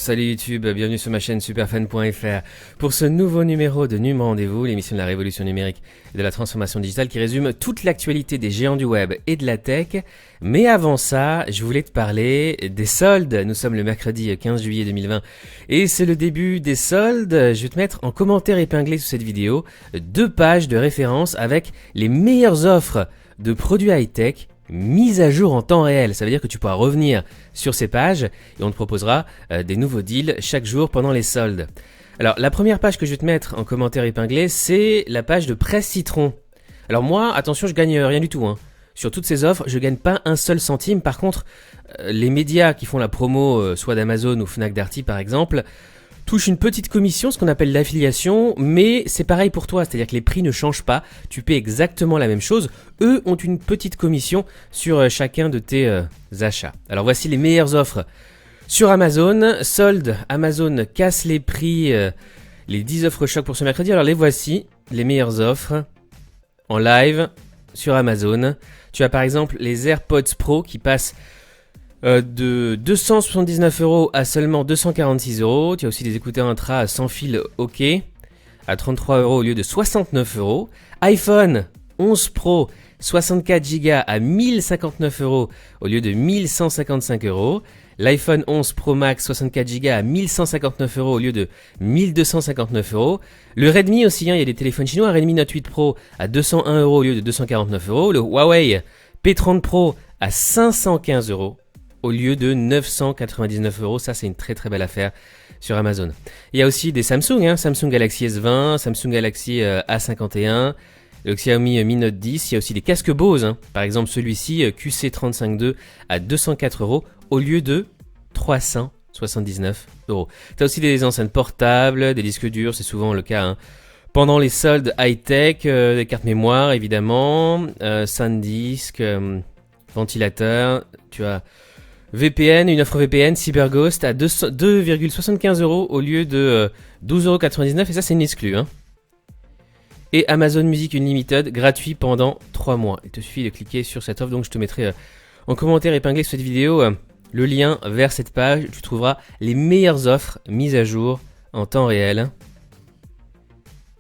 Salut YouTube, bienvenue sur ma chaîne superfan.fr pour ce nouveau numéro de Num Rendez-vous, l'émission de la révolution numérique et de la transformation digitale qui résume toute l'actualité des géants du web et de la tech. Mais avant ça, je voulais te parler des soldes. Nous sommes le mercredi 15 juillet 2020 et c'est le début des soldes. Je vais te mettre en commentaire épinglé sous cette vidéo 2 pages de référence avec les meilleures offres de produits high-tech mise à jour en temps réel. Ça veut dire que tu pourras revenir sur ces pages et on te proposera des nouveaux deals chaque jour pendant les soldes. Alors la première page que je vais te mettre en commentaire épinglé, c'est la page de Presse Citron. Alors moi, attention, je gagne rien du tout, hein. Sur toutes ces offres, je gagne pas un seul centime. Par contre, les médias qui font la promo, soit d'Amazon ou Fnac Darty par exemple, touche une petite commission, ce qu'on appelle l'affiliation, mais c'est pareil pour toi, c'est-à-dire que les prix ne changent pas, tu paies exactement la même chose, eux ont une petite commission sur chacun de tes achats. Alors voici les meilleures offres sur Amazon, solde, Amazon casse les prix, les 10 offres choc pour ce mercredi, alors les voici, les meilleures offres en live sur Amazon. Tu as par exemple les AirPods Pro qui passent de 279 € à seulement 246 €. Tu as aussi des écouteurs intra sans fil OK à 33 € au lieu de 69 €. iPhone 11 Pro 64 Go à 1059 € au lieu de 1155 €. L'iPhone 11 Pro Max 64 Go à 1159 € au lieu de 1259 €. Le Redmi aussi, hein, il y a des téléphones chinois. Redmi Note 8 Pro à 201 € au lieu de 249 €. Le Huawei P30 Pro à 515 € au lieu de 999 €. Ça, c'est une très très belle affaire sur Amazon. Il y a aussi des Samsung, hein, Samsung Galaxy S20, Samsung Galaxy A51, le Xiaomi Mi Note 10. Il y a aussi des casques Bose, hein. Par exemple celui-ci QC35-2 à 204 € au lieu de 379 €. Tu as aussi des enceintes portables, des disques durs, c'est souvent le cas, hein. Pendant les soldes high-tech, des cartes mémoire évidemment, SanDisk, ventilateur, tu as VPN, une offre VPN CyberGhost à 2,75 € au lieu de 12,99 € et ça c'est une exclue, hein. Et Amazon Music Unlimited gratuit pendant 3 mois. Il te suffit de cliquer sur cette offre, donc je te mettrai en commentaire épinglé sur cette vidéo le lien vers cette page. Tu trouveras les meilleures offres mises à jour en temps réel.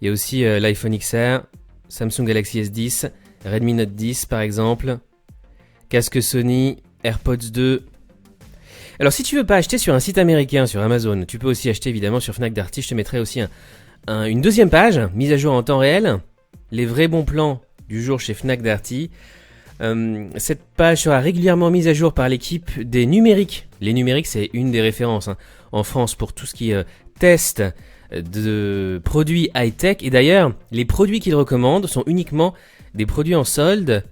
Il y a aussi l'iPhone XR, Samsung Galaxy S10, Redmi Note 10 par exemple, casque Sony, AirPods 2. Alors si tu veux pas acheter sur un site américain, sur Amazon, tu peux aussi acheter évidemment sur Fnac Darty. Je te mettrai aussi une deuxième page, mise à jour en temps réel, les vrais bons plans du jour chez Fnac Darty. Cette page sera régulièrement mise à jour par l'équipe des numériques. Les numériques, c'est une des références, hein, en France pour tout ce qui est test de produits high-tech. Et d'ailleurs, les produits qu'ils recommandent sont uniquement des produits en solde,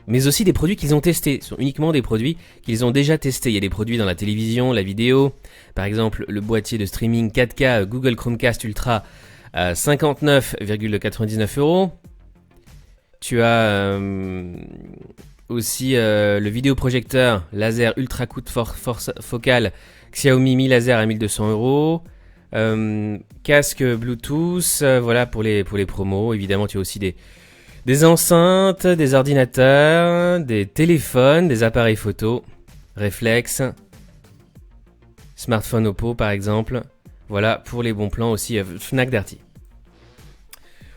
mais aussi des produits qu'ils ont testés. Ce sont uniquement des produits qu'ils ont déjà testés. Il y a des produits dans la télévision, la vidéo. Par exemple, le boîtier de streaming 4K Google Chromecast Ultra à 59,99 €. Tu as aussi le vidéoprojecteur laser ultra courte force focale Xiaomi Mi Laser à 1200 €. Casque Bluetooth, voilà pour les promos. Évidemment, tu as aussi des enceintes, des ordinateurs, des téléphones, des appareils photo, réflexe, smartphone Oppo par exemple. Voilà pour les bons plans aussi Fnac Darty.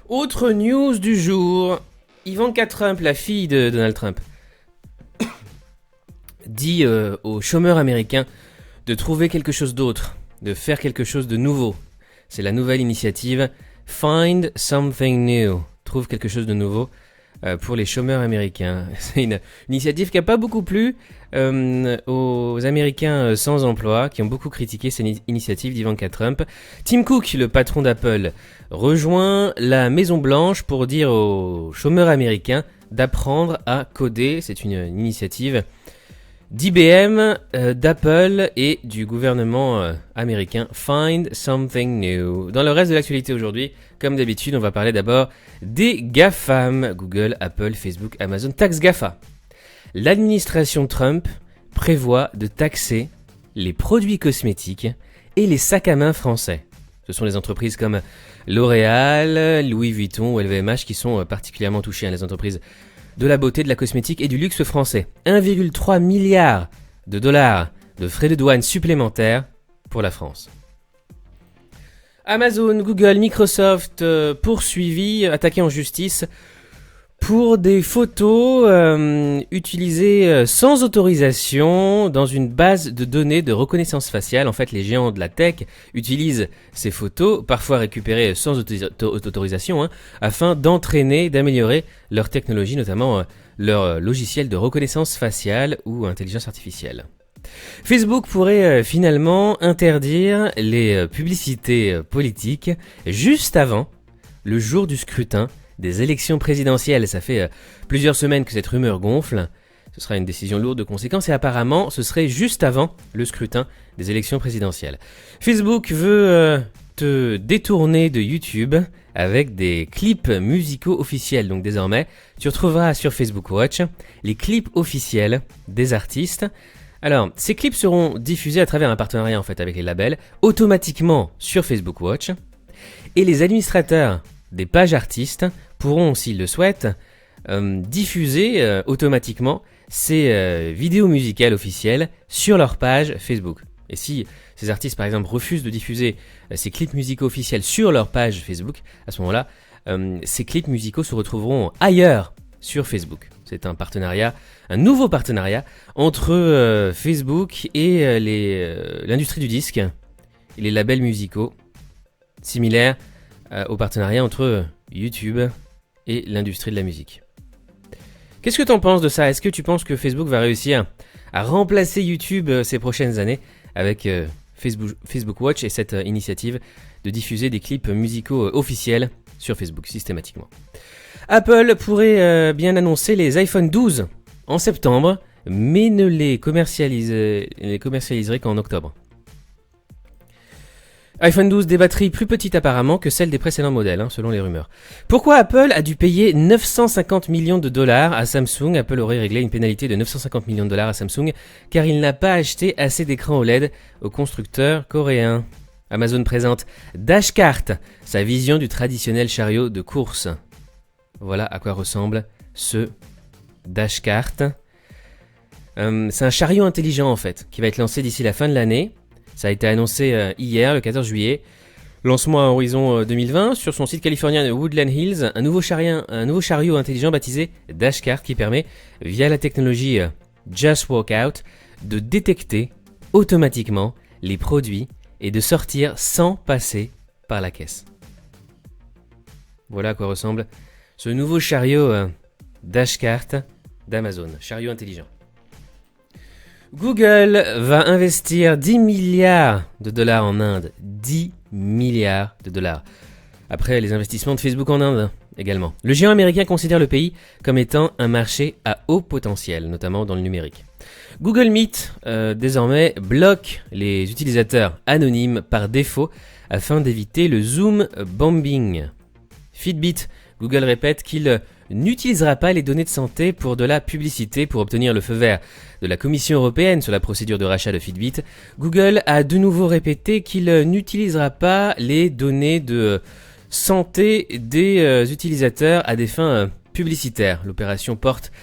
Autre news du jour, Ivanka Trump, la fille de Donald Trump, dit aux chômeurs américains de trouver quelque chose d'autre, de faire quelque chose de nouveau. C'est la nouvelle initiative Find Something New. Trouve quelque chose de nouveau pour les chômeurs américains. C'est une initiative qui n'a pas beaucoup plu aux Américains sans emploi, qui ont beaucoup critiqué cette initiative d'Ivanka Trump. Tim Cook, le patron d'Apple, rejoint la Maison Blanche pour dire aux chômeurs américains d'apprendre à coder. C'est une initiative d'IBM, d'Apple et du gouvernement américain. Find something new. Dans le reste de l'actualité aujourd'hui, comme d'habitude, on va parler d'abord des GAFAM, Google, Apple, Facebook, Amazon, taxe GAFA. L'administration Trump prévoit de taxer les produits cosmétiques et les sacs à main français. Ce sont les entreprises comme L'Oréal, Louis Vuitton ou LVMH qui sont particulièrement touchées, hein, les entreprises de la beauté, de la cosmétique et du luxe français. 1,3 milliard de dollars de frais de douane supplémentaires pour la France. Amazon, Google, Microsoft poursuivis, attaqués en justice pour des photos utilisées sans autorisation dans une base de données de reconnaissance faciale. En fait, les géants de la tech utilisent ces photos, parfois récupérées sans autorisation, afin d'entraîner, d'améliorer leur technologie, notamment leur logiciel de reconnaissance faciale ou intelligence artificielle. Facebook pourrait finalement interdire les publicités politiques juste avant le jour du scrutin des élections présidentielles. Ça fait plusieurs semaines que cette rumeur gonfle. Ce sera une décision lourde de conséquences et apparemment ce serait juste avant le scrutin des élections présidentielles. Facebook veut te détourner de YouTube avec des clips musicaux officiels. Donc désormais, tu retrouveras sur Facebook Watch les clips officiels des artistes. Alors, ces clips seront diffusés à travers un partenariat en fait avec les labels, automatiquement sur Facebook Watch. Et les administrateurs des pages artistes pourront, s'ils le souhaitent, diffuser automatiquement ces vidéos musicales officielles sur leur page Facebook. Et si ces artistes, par exemple, refusent de diffuser ces clips musicaux officiels sur leur page Facebook, à ce moment-là, ces clips musicaux se retrouveront ailleurs sur Facebook. C'est un partenariat, un nouveau partenariat entre Facebook et l'industrie du disque et les labels musicaux, similaires au partenariat entre YouTube et l'industrie de la musique. Qu'est-ce que tu en penses de ça ? Est-ce que tu penses que Facebook va réussir à remplacer YouTube ces prochaines années avec Facebook Watch et cette initiative de diffuser des clips musicaux officiels sur Facebook systématiquement ? Apple pourrait bien annoncer les iPhone 12 en septembre, mais ne les commercialiserait qu'en octobre. iPhone 12, des batteries plus petites apparemment que celles des précédents modèles, selon les rumeurs. Pourquoi Apple a dû payer 950 millions de dollars à Samsung ? Apple aurait réglé une pénalité de 950 millions de dollars à Samsung car il n'a pas acheté assez d'écrans OLED au constructeur coréen. Amazon présente Dashcart, sa vision du traditionnel chariot de course. Voilà à quoi ressemble ce Dashcart. C'est un chariot intelligent en fait, qui va être lancé d'ici la fin de l'année. Ça a été annoncé hier, le 14 juillet. Lancement à horizon 2020 sur son site californien de Woodland Hills. Un nouveau chariot intelligent baptisé Dashcart qui permet, via la technologie Just Walk Out, de détecter automatiquement les produits et de sortir sans passer par la caisse. Voilà à quoi ressemble ce nouveau chariot Dashcart d'Amazon, chariot intelligent. Google va investir 10 milliards de dollars en Inde. 10 milliards de dollars. Après les investissements de Facebook en Inde également. Le géant américain considère le pays comme étant un marché à haut potentiel, notamment dans le numérique. Google Meet, désormais, bloque les utilisateurs anonymes par défaut afin d'éviter le Zoom bombing. Fitbit, Google répète qu'il n'utilisera pas les données de santé pour de la publicité pour obtenir le feu vert de la Commission européenne sur la procédure de rachat de Fitbit. Google a de nouveau répété qu'il n'utilisera pas les données de santé des utilisateurs à des fins publicitaires. L'opération porte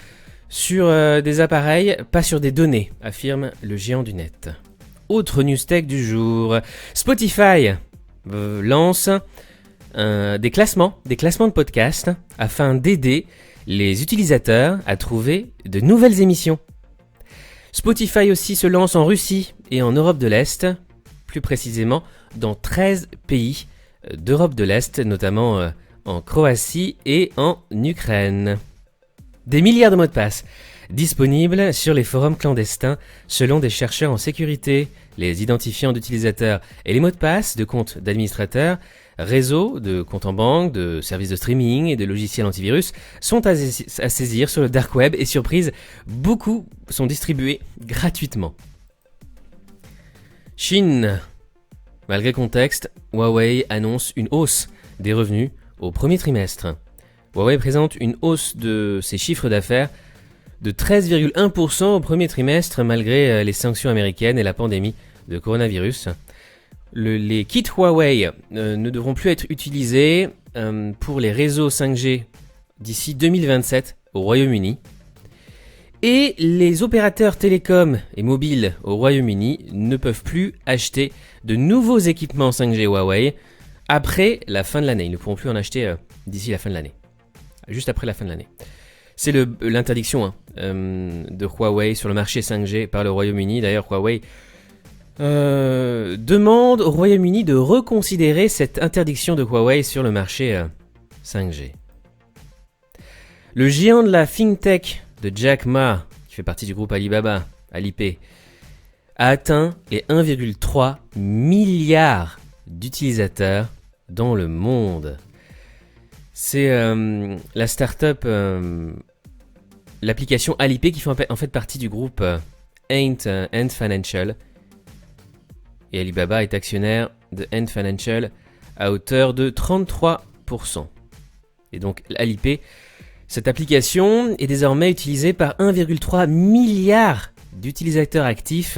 sur des appareils, pas sur des données, affirme le géant du net. Autre news tech du jour, Spotify lance des classements de podcasts afin d'aider les utilisateurs à trouver de nouvelles émissions. Spotify aussi se lance en Russie et en Europe de l'Est, plus précisément dans 13 pays d'Europe de l'Est, notamment en Croatie et en Ukraine. Des milliards de mots de passe disponibles sur les forums clandestins selon des chercheurs en sécurité. Les identifiants d'utilisateurs et les mots de passe de comptes d'administrateurs, réseaux, de comptes en banque, de services de streaming et de logiciels antivirus sont à saisir sur le dark web et surprise, beaucoup sont distribués gratuitement. Chine. Malgré contexte, Huawei annonce une hausse des revenus au premier trimestre. Huawei présente une hausse de ses chiffres d'affaires de 13,1% au premier trimestre malgré les sanctions américaines et la pandémie de coronavirus. Les kits Huawei ne devront plus être utilisés pour les réseaux 5G d'ici 2027 au Royaume-Uni. Et les opérateurs télécoms et mobiles au Royaume-Uni ne peuvent plus acheter de nouveaux équipements 5G Huawei après la fin de l'année. Ils ne pourront plus en acheter d'ici la fin de l'année. Juste après la fin de l'année. C'est l'interdiction de Huawei sur le marché 5G par le Royaume-Uni. D'ailleurs, Huawei demande au Royaume-Uni de reconsidérer cette interdiction de Huawei sur le marché 5G. Le géant de la FinTech de Jack Ma, qui fait partie du groupe Alibaba, Alipay, a atteint les 1,3 milliard d'utilisateurs dans le monde. C'est la start-up, l'application Alipay qui fait en fait partie du groupe Ant Financial. Et Alibaba est actionnaire de Ant Financial à hauteur de 33%. Et donc Alipay, cette application est désormais utilisée par 1,3 milliard d'utilisateurs actifs.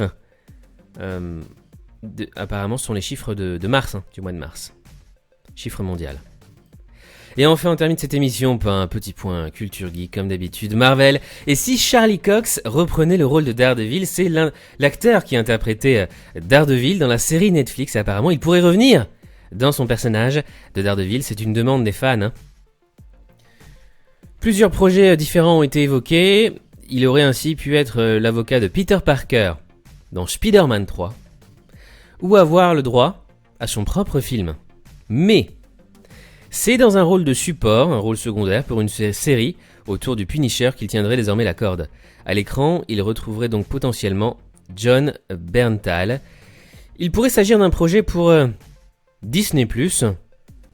Apparemment, ce sont les chiffres de mars, du mois de mars. Chiffre mondial. Et enfin, on termine cette émission par un petit point culture geek, comme d'habitude. Marvel. Et si Charlie Cox reprenait le rôle de Daredevil, c'est l'acteur qui interprétait Daredevil dans la série Netflix. Apparemment, il pourrait revenir dans son personnage de Daredevil. C'est une demande des fans. Plusieurs projets différents ont été évoqués. Il aurait ainsi pu être l'avocat de Peter Parker dans Spider-Man 3. Ou avoir le droit à son propre film. Mais c'est dans un rôle de support, un rôle secondaire pour une série autour du Punisher qu'il tiendrait désormais la corde. À l'écran, il retrouverait donc potentiellement John Bernthal. Il pourrait s'agir d'un projet pour Disney+,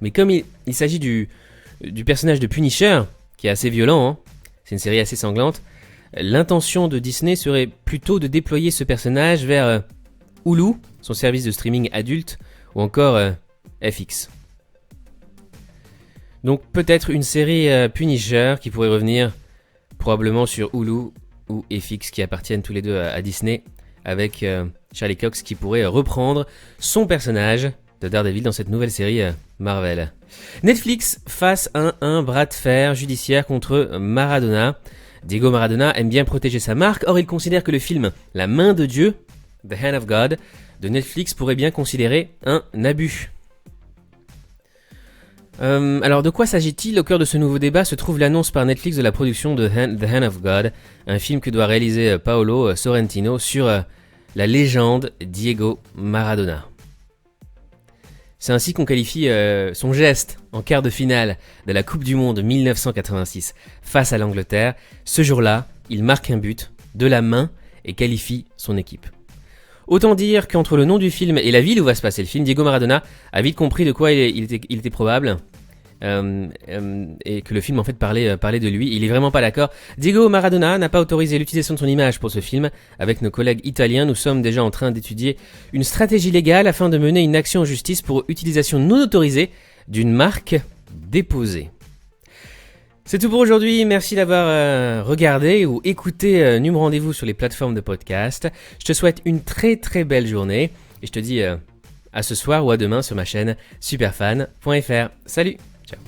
mais comme il s'agit du personnage de Punisher, qui est assez violent, c'est une série assez sanglante, l'intention de Disney serait plutôt de déployer ce personnage vers Hulu, son service de streaming adulte, ou encore FX. Donc peut-être une série Punisher qui pourrait revenir probablement sur Hulu ou FX qui appartiennent tous les deux à Disney, avec Charlie Cox qui pourrait reprendre son personnage de Daredevil dans cette nouvelle série Marvel. Netflix face à un bras de fer judiciaire contre Maradona. Diego Maradona aime bien protéger sa marque, or il considère que le film La main de Dieu, The Hand of God, de Netflix pourrait bien considérer un abus. Alors de quoi s'agit-il? Au cœur de ce nouveau débat se trouve l'annonce par Netflix de la production de The Hand of God, un film que doit réaliser Paolo Sorrentino sur la légende Diego Maradona. C'est ainsi qu'on qualifie son geste en quart de finale de la Coupe du Monde 1986 face à l'Angleterre. Ce jour-là, il marque un but de la main et qualifie son équipe. Autant dire qu'entre le nom du film et la ville où va se passer le film, Diego Maradona a vite compris de quoi il était probable et que le film en fait parlait de lui. Il est vraiment pas d'accord. Diego Maradona n'a pas autorisé l'utilisation de son image pour ce film. Avec nos collègues italiens, nous sommes déjà en train d'étudier une stratégie légale afin de mener une action en justice pour utilisation non autorisée d'une marque déposée. C'est tout pour aujourd'hui, merci d'avoir regardé ou écouté Num Rendez-vous sur les plateformes de podcast. Je te souhaite une très très belle journée et je te dis à ce soir ou à demain sur ma chaîne superfan.fr. Salut, ciao.